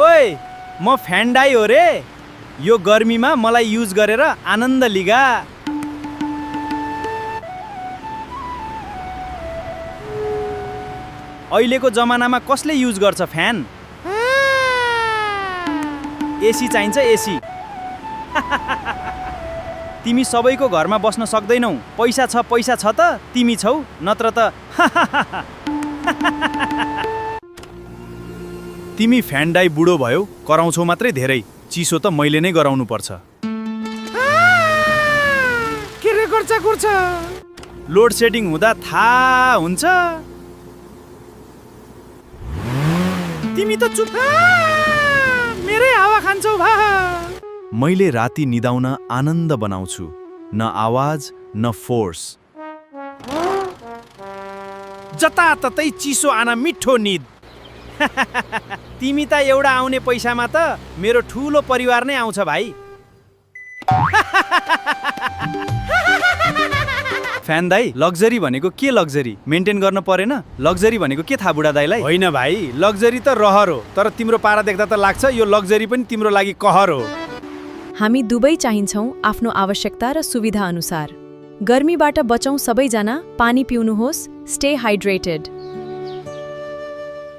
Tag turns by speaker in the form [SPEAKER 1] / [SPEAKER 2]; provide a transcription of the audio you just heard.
[SPEAKER 1] ओए म फ्यान दाइ हो रे। यो गर्मीमा मलाई युज गरेर आनन्द लिगा। अहिलेको जमानामा कसले युज गर्छ फ्यान? एसी चाहिन्छ एसी। तिमी सबैको घरमा बस्न सक्दैनौ। पैसा छ त तिमी छौ, नत्र त तिमी फ्यान दाइ बुढो भयो, कराउँछौ मात्रै धेरै। चिसो त मैले नै गराउनु पर्छ।
[SPEAKER 2] के रे गर्छ?
[SPEAKER 1] लोड सेडिङ हुँदा थाहा हुन्छ।
[SPEAKER 2] तिमी त चुप। मेरै हावा खान्छौ भा।
[SPEAKER 1] मैले राति निदाउन आनन्द बनाउँछु, न आवाज न फोर्स।
[SPEAKER 2] जताततै चिसो आना मिठो निद।
[SPEAKER 1] तिमी त एउटा आउने पैसामा त मेरो ठुलो परिवार नै आउँछ भाइ। फ्यान दाइ, लग्जरी भनेको के लग्जरी? मेन्टेन गर्न परेन? लग्जरी भनेको के थाहा बुढा दाइलाई?
[SPEAKER 2] होइन भाइ, लग्जरी त रहर हो, तर तिम्रो पारा देख्दा त लाग्छ यो लग्जरी पनि तिम्रो लागि कहर हो।
[SPEAKER 3] हामी दुवै चाहिन्छौँ आफ्नो आवश्यकता र सुविधा अनुसार। गर्मीबाट बचौँ सबैजना। पानी पिउनुहोस्। Stay hydrated.